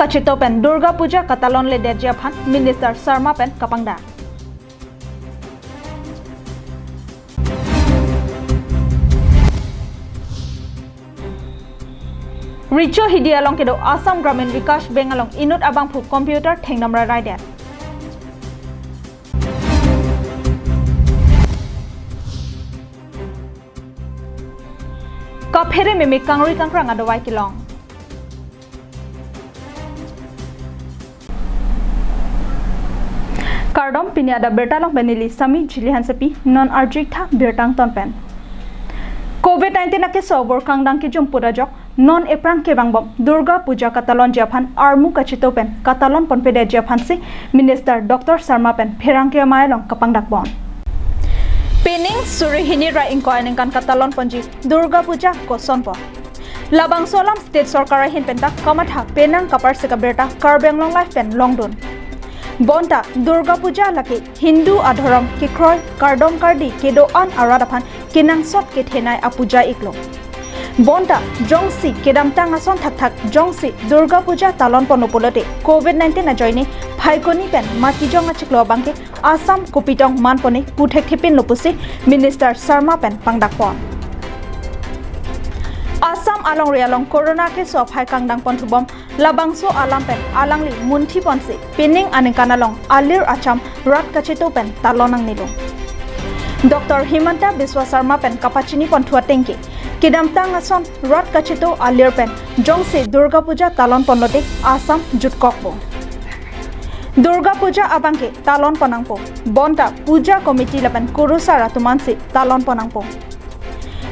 kachito pen Durga Puja katalon le derja phan Minister Sharma pen kapangda. Richo hidi along kedo Assam Gramin Vikas Bank along inut abang phu computer theng namra rider. Kaphere meme kangri kangkrang adawai kilong. Kardom pini ada Abirta long benili sami jilihan sepi non arjik tha birtang ton pen. COVID-19 ake sobor kangdang ki jumpura jok non eprang ke bangbom Durga Puja katalon japan armu kachito pen katalon ponpede japan si Minister Dr. Sharma pen pherang ke mailong kapangdak bon. Pening surihini ra inquire kan katalon ponji Durga Puja ko sonpo. Labang solam state sarkar hin penta kamatha penang kapar se Abirta karbeng long life pen longdon. Bonta Durga Puja laki Hindu adhoram kikroi kardom kardi kedo an aradaphan kinang sot ke thenai apuja iklo. Bonta jongsi kedam tangason thak thak jongsi Durga Puja talon ponopolote COVID-19 na joini phaikoni pen mati jonga chiklo bangke Assam kopitong manpone puthek thepin lopusi Minister Sharma pen pangdak pon. Assam along realong corona ke so phai kangdang pon thubom labangso alam pen alangli munthi ponse pening anekanalong alir acham rat kachito pen talonang nilo. Dr. Himanta Biswa Sharma pen kapachini pon thua tengki kedam tangason rat kachito alir pen jongse Durga Puja talon ponlote Assam jutkokbo. Durga Puja abangke talon ponangpo bonta puja committee lapan kurusara tumansi talon ponangpo.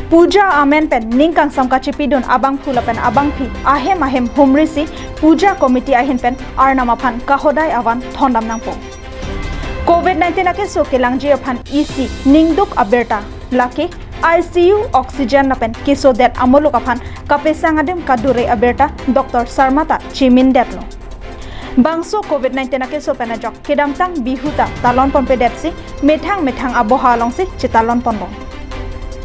Puja amen pen ningkang samkachi pidun abang phulapen abang phi ahem humrisi puja committee ahin pen arnamaphan kahodai awan thondam nangpo. COVID-19 ake so kelangji aphan EC ningduk Abirta laki ICU oxygen napen kiso det amoluk aphan kapesangadim kadure Abirta Dr. Sharma ta chimin detlo. Bangso COVID-19 ake so penajok kedamtang bihuta talon pon pedepsi methang aboha longsi chitalon pondo.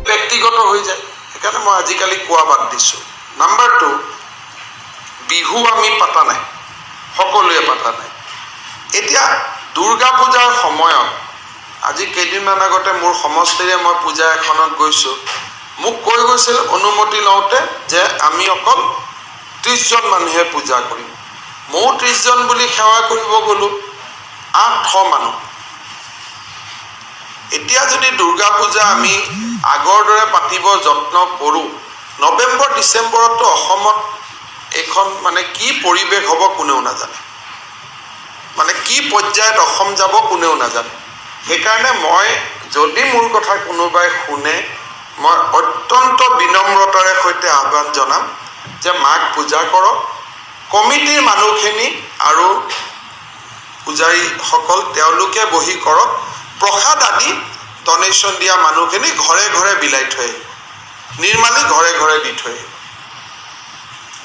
ব্যক্তিগত হৈ যায় এখানে মই আজিকালি কোৱা বাদ দিছো number 2 Bihu আমি পাতা নাই সকলোৱে পাতা নাই এতিয়া দুৰ্গা পূজাৰ সময়ত আজি কেইদিনমান আগতে মোৰ সমষ্টিৰে মই পূজা এখনত গৈছো মোক কৈ গৈছিল অনুমতি লওঁতে যে আমি অকল 30 জন মানুহে পূজা কৰিম মই 30 জন বুলি সেৱা কৰিব গলো 800 মানুহ এতিয়া যদি দুৰ্গা পূজা আমি আগৰ দৰে পাতিব যত্ন কৰো নৱেম্বৰ ডিসেম্বৰতো অসমত এখন মানে কি পৰিবেশ হ'ব কোনেও নাজানে মানে কি পৰ্যায়ত অসম যাব কোনেও নাজানে সেইকাৰণে মই যদি মোৰ কথা কোনোবাই শুনে মই অত্যন্ত বিনম্ৰতাৰে সৈতে আহ্বান জনাম যে মাক পূজা কৰক কমিটিৰ মানুহখিনি আৰু পূজাৰী সকল তেওঁলোকে বহি কৰক প্ৰসাদ আদি ডনেশ্যন দিয়া মানুহখিনি ঘৰে ঘৰে বিলাই থৈ নিৰ্মালি ঘৰে ঘৰে দি থৈ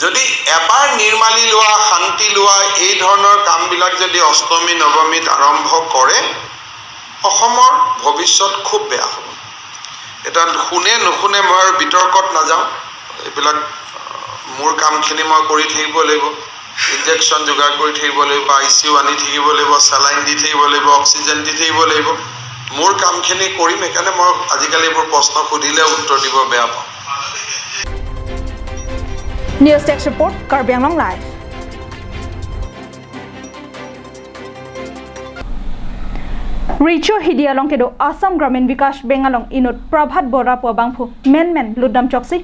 যদি এবাৰ নিৰ্মালি লোৱা শান্তি লোৱা এই ধৰণৰ কামবিলাক যদি অষ্টমী নৱমীত আৰম্ভ কৰে অসমৰ ভৱিষ্যত খুব বেয়া হ'ব এটা শুনে নুশুনে মই বিতৰ্কত নাযাওঁ এইবিলাক মোৰ কামখিনি মই কৰি থাকিব লাগিব ইনজেকশ্যন যোগাৰ কৰি থাকিব লাগিব ICU আনি থাকিব লাগিব সালাইন দি থাকিব লাগিব অক্সিজেন দি থাকিব লাগিব মোৰ কামখিনি কৰিম একানে মই আজিকালি মোৰ প্ৰশ্ন খুদিলে উত্তৰ দিব বেয়া পাওঁ News Desk Report Karbi Anglong Live. Richo hidi along kedo Assam Gramin Vikas Bank along inut Prabhat Bora po bangphu men ludam choksi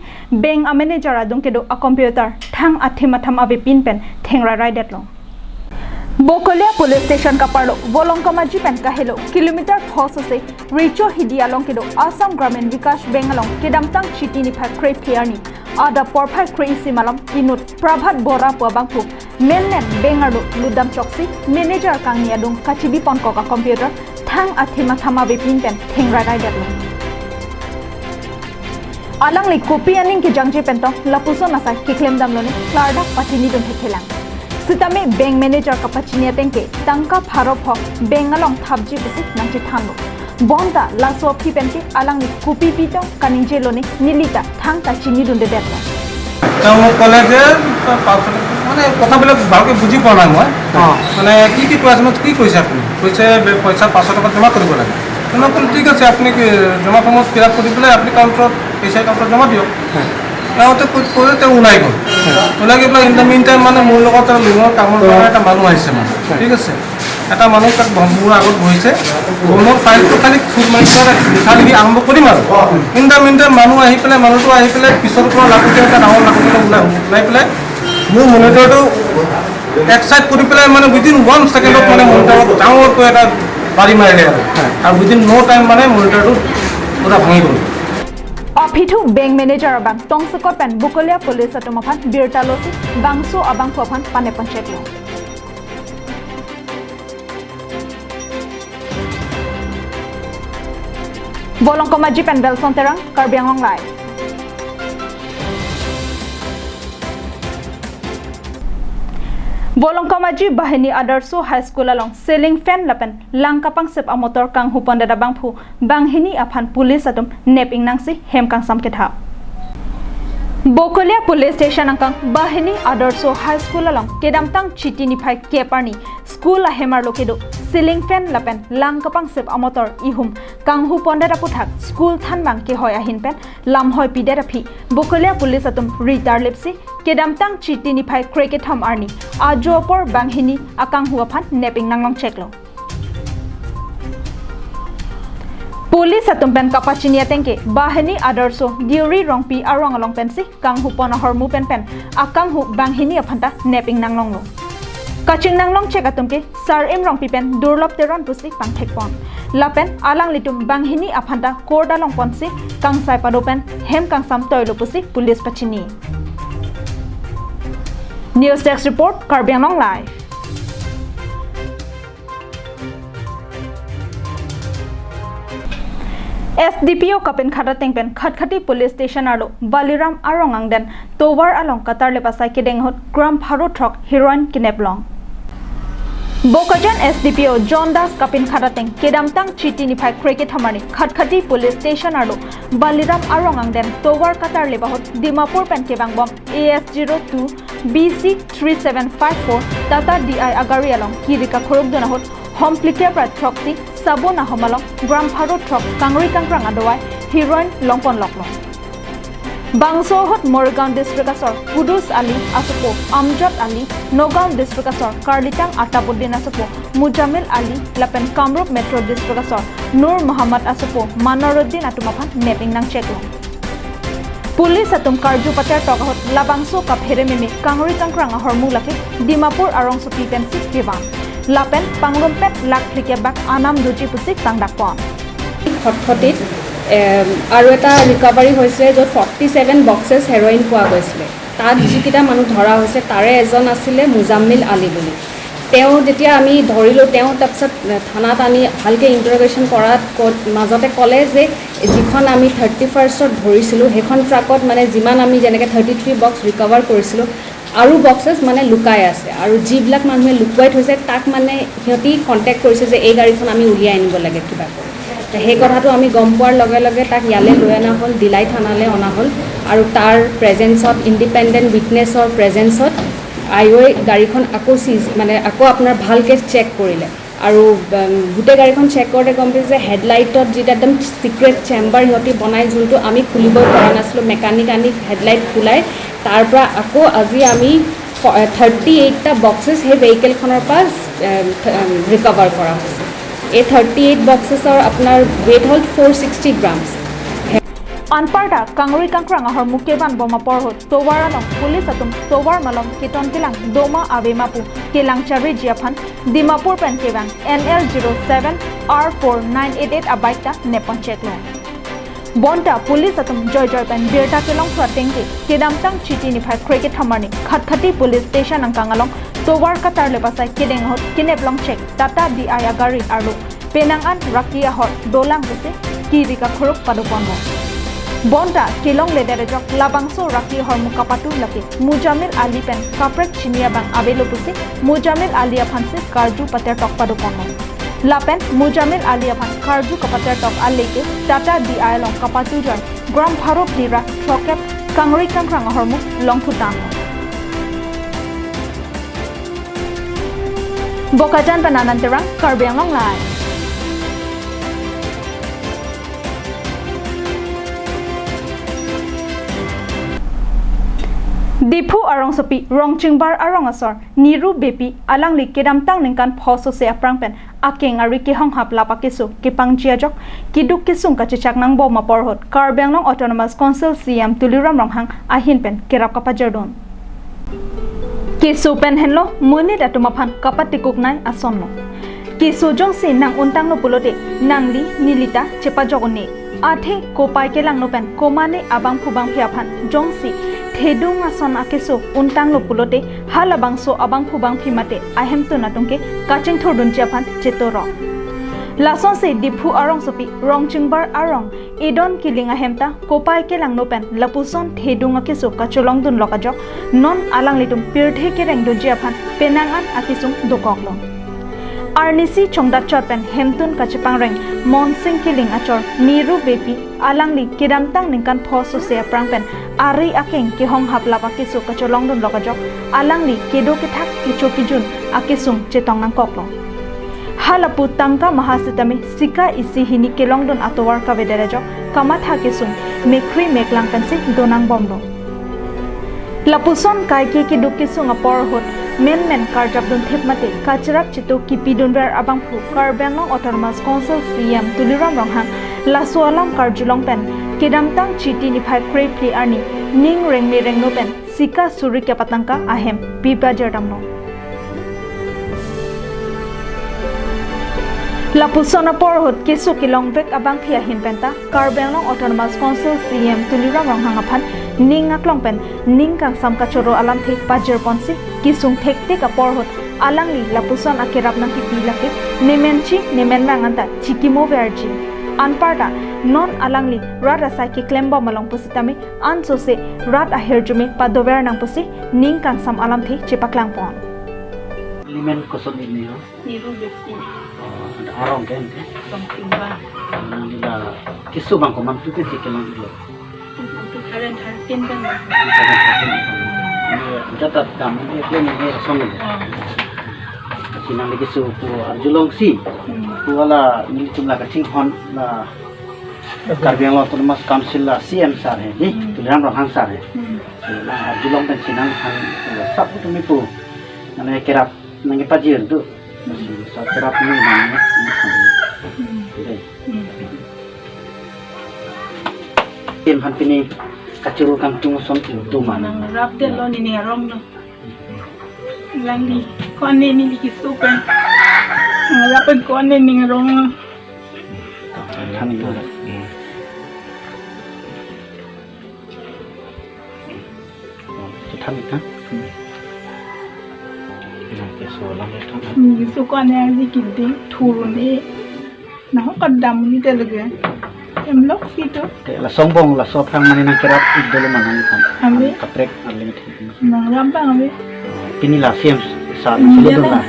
bank a manager adung kedo a computer thang athimatham ave pin pen thengra rai detlong. Bokolia police station ka parlo bolong kamaji pen ka helo kilometer phos ase Richo hidi along kedo Assam Gramin Vikas Bank along kedamtang chiti ni pha crep clearni Adap porphai crazy malam inut Prabhat Bora po bangphu men bengaru ludam choksi manager kangni adung kachibi pon ko ka computer thang athimatham ave pin pen thengra rai detlong. Alang li kopi aning ki jangje pentong lapuso nasai kiklem damlone klarda patini dun hekelang. Sitame bank manager kapachini atengke tangka pharop ho bengalong thabji bisi nangchi thanglo. Bonda laso phi penke alang li kopi pito kaninje lone nilita thang ta chini dun de detla. College মানে কথাবিলাক ভালকৈ বুজি পোৱা নাই মই মানে কি কৈ আছে কি কৈছে আপুনি কৈছে পইচা 500 টকা জমা কৰিব লাগে মই ক'লো ঠিক আছে আপুনি জমা ফৰ্মত ফিল আপ কৰি পেলাই আপুনি কাউণ্টাৰত পইচা কাউণ্টাৰত জমা দিয়ক তেওঁতে কৈ তেওঁ ওলাই গ'ল ওলাই গৈ পেলাই ইন দ্য মিন টাইম মানে মোৰ লগত লোনৰ কামৰ কাৰণে এটা মানুহ আহিছে মানে ঠিক আছে এটা মানুহ তাক মোৰ আগত বহিছে লোনৰ ফাইলটো খালি ফুল মাৰি পেলাই লিখা লিখি আৰম্ভ কৰিম আৰু ইন দ্য মিন টাইম মানুহটো আহি পেলাই পিছৰ পৰা লাগোতে এটা ডাঙৰ লাগোতে ওলাই পেলাই মোৰ মনিটৰটো এক চাইড কৰি পেলাই মানে উইদিন 1 ছেকেণ্ডত মানে মনিটৰত ডাঙৰকৈ এটা বাৰী মাৰিলে আৰু উইদিন নো টাইম মানে মনিটৰটো পুৰা ভাঙি গ'ল Apithu bank manager abang tongsukot pen bukolia police atumaphan Abirta losi bangsu abang phophan pane panchet lo Bolong komaji pen belson terang karbiangong lai Bolong komaji bahini adarso high school along ceiling fan lapen langkapang sep amotor kang hupon dada bangphu banghini aphan police atum neping nangsi hem kang samketha Bokolia police station angkang bahini adarso high school along kedamtang chiti ni phai keparni school ahemar lokedo ceiling fan lapen langkapang sep amotor ihum kang hupon dada puthak school than bang ke hoy ahin pen lam hoy pidera phi Bokolia police atum retar lepsi kedamtang chiti ni phai cricket ham arni ajopor banghini akang huaphan neping nanglong cheklo Police atumpen kapachinia tengke bahini adarso diuri rongpi arong along pensi kang hupon hormu pen akang hu banghini aphanta neping nanglong lo Kaching nanglong chek atumke sar im rongpi pen durlop teron pusi pangthek pon lapen alang litum banghini aphanta korda long ponsi kang sai padopen hem kang sam toilo pusi police pachini News Desk Report Karbianong Live SDPO kapin khata tengpen khatkhati police station arlo Baliram arongang den towar along Qatar le pasai kedeng hot gram pharo thok heroin kineplong Bokajan SDPO John Das kapin khata teng kedamtang chiti ni phai cricket hamani khatkhati police station arlo Baliram arongang den towar Qatar le bahot Dimapur pen kebang bom AS02 BC 3754 Tata DI agari along kirika khorok dona hot Homplike pra thokti sabona homalong gram pharo thok kangri kangrang adowai heroin longpon loklong Bangso hot Morgan district asor Kudus Ali asupo Amjad Ali Nogaon district asor Karlitang Atabuddin asupo Mujamil Ali lapen Kamrup Metro district asor Nur Muhammad asupo Manoruddin atumaphan neping nang cheklo Police atum karju pater tokahot labangso kap herememi kangri kangrang hormu lake Dimapur arong supi pensi kewan Lapen pangrumpet lak klike bak anam duji pusik tangdak pon খটখটিত আৰু এটা recovery হৈছে য'ত 47 boxes heroin পোৱা গৈছিলে তাত যিকেইটা মানুহ ধৰা হৈছে তাৰে এজন আছিলে মুজাম্মিল আলী বুলি তেওঁ যেতিয়া আমি ধৰিলোঁ তেওঁ তাৰপিছত থানাত আনি ভালকৈ ইণ্টাৰগেশ্যন কৰাত মাজতে ক'লে যে যিখন আমি 31st ধৰিছিলোঁ সেইখন ট্ৰাকত মানে যিমান আমি যেনেকৈ 33 বক্স ৰিকভাৰ কৰিছিলোঁ আৰু বক্সেছ মানে লুকাই আছে আৰু যিবিলাক মানুহে লুকুৱাই থৈছে তাক মানে সিহঁতি কণ্টেক্ট কৰিছে যে এই গাড়ীখন আমি উলিয়াই আনিব লাগে কিবা কৰি সেই কথাটো আমি গম পোৱাৰ লগে লগে তাক ইয়ালৈ লৈ অনা হ'ল দিলাই থানালৈ অনা হ'ল আৰু তাৰ প্ৰেজেঞ্চত ইণ্ডিপেণ্ডেণ্ট উইটনেছৰ প্ৰেজেঞ্চত আইঅ'ই গাড়ীখন আকৌ মানে আকৌ আপোনাৰ ভালকৈ চেক কৰিলে আৰু গোটেই গাড়ীখন চেক কৰোঁতে গম পাইছে যে হেডলাইটত যিটো একদম চিক্ৰেট চেম্বাৰ সিহঁতি বনাই যোনটো আমি খুলিব পৰা নাছিলোঁ মেকানিক আনি হেডলাইট খোলাই তাৰ পৰা আকৌ আজি আমি 38টা বক্সেছ সেই ভেহিকেলখনৰ পৰা ৰিকভাৰ কৰা হৈছে এই 38 বক্সেছৰ আপোনাৰ ৱেইট হ'ল 460 grams Anparda kangri kankrang ahor mukeban boma porhot towar along police atum towar malom kiton kilang doma avemapu kilang chari jiaphan Dimapur pen keban NL07 R4988 abaita nepon cheklo Bonta police atum joy pen birta kelong pratengke kedamtang chiti ni phai cricket hamarni khatkhati police station angkang along towar Qatar le pasai kedeng hot kineplong check Tata DI agari arlo penangan rakia hot dolang buse kirika khorok paduponmo Bonda kilong ledere jok labangso raki hormu kapatu laki Mujamil Ali pen kaprek chinia bang abelo pusi Mujamil Ali aphanse karju pater tok padu ponno Lapen Mujamil Ali aphan karju kapater tok aleke Tata DI long kapatu joy gram bharop dira trokep kangri kangrang hormu long thutan Bokajan pananantirang Karbiang Long Lai. Dipu arong sopi rong chingbar arong asor niru bepi alang li kedam tang ningkan phoso se aprang pen akeng ari ke hong hap lapa kesu ke pangchia jok kiduk kesung ka chichak nang bo ma porhot Karbiang Long Autonomous Council CM tuliram ronghang ahin pen kerap kapajardon kesu pen henlo munit atumaphan kapatikuk nai asonno kesu jong se nang untang no pulote nangli nilita chepa jogone athe kopai ke lang no pen komane abang phubang phiaphan jong si Thedung ason akeso untang lo pulote halabang so abang phubang phimate ahem to natungke kaching thordun chiaphan chetoro lason se diphu arong sopi rong chingbar arong edon kiling ahemta kopai ke lang no pen lapuson thedung akeso kacholong dun lokajok non alang litum pirthe ke reng dun chiaphan penangan akisum dokoklo Arnisi chongda chorpen hemtun kachepang reng monsing kiling achor niru bepi alangli kidamtang ningkan phoso se prangpen ari akeng ki hong hapla pakisu kacholong dun lokajok alangli kedo ke thak kicho kijun akisung chetong nang koklo halapu tangka mahasitami sika isi hini kelong dun atowar ka vederajok kamatha kisung mekri meklang pensi donang bomdo lapuson kai ki dukisung apor hot men karjap dun thepmate kachrap chito kipidun ber abang phu Karbiang Long Autonomous Council CM tuliram ronghang lasualam karjulong pen kedamtang chiti ni phai krei pli arni ning reng me reng no pen sika suri ke patangka ahem pibajar damno Lapuson apor hot kesu kilong bek abang phia hin penta Karbiang Long Autonomous Council CM tuliram ronghang aphan ning aklong pen ning kang sam ka choro alam thek pajer ponsi kisung thek tek apor hot alangli lapuson akerap nang kipi lake nemenchi nemen manganta chikimo verji anparta non alangli rat asai ki klemba malong pusitami anso se rat aherjume padover nang pusi ning kang sam alam thek chepaklang pon Limen koson ini yo. niru bepi Ada arong kan ke. rong chingbar Nila kisu bang komam tu ke kelang dulu. haren hartin kan Ini catat kami ni ni song ni. Sinang lagi kisu pu arjulong si. Pu wala ni tumla kacing hon la Karbiang Long Autonomous Council la CM sar hai ni. Tuliram rohang sar hai. La arjulong dan sinang han sab tu mi pu. Nana kerap nangi pajir tu. Sa kerap ni nang. Tim han pini kacuru kang tung som tu mana. Rapten lo ni ngerong no. Langi kone ni kisu pen. Ngarapen kone ni ngerong. Kami tu. Kita ni kan. Nanti soalan itu kan. Kisu kone ni kinti turun ni. Nah kadam ni telege. Em lok situ. La sombong la sopang mana nak kerap idol mana ni kan. Ambil. Kaprek alih itu. Nang rampang ambil. Pini la siam saat seluruh lah.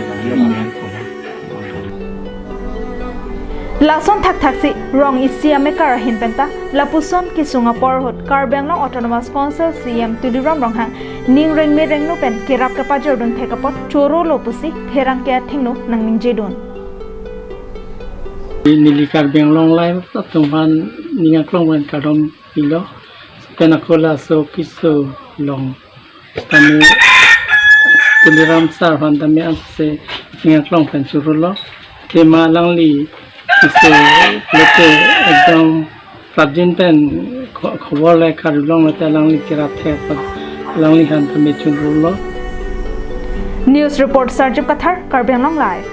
Lason thak thak si rong isia mekar hin penta lapuson kisunga porhot Karbiang Long Autonomous Council CM tuliram ronghang ning reng me reng no pen kerap ka pajar dun thekapot choro lopusi therang ke thingno nang ning jedon Nili Karbiang Long Lai tumhan ninga klong wen karom pilo penakola so kiso long tami tuliram sar han tami anse ninga klong pen surulo tema langli kiso lete ekdom prajin pen khobor lai karulong lete langli kirap the langli han tami churulo News report Sarjip Kathar Karbiang Long Live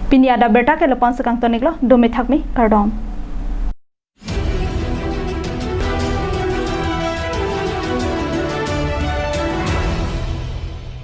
Pini Adap Abirta ke lepon sekang toniklo domi thakmi kardom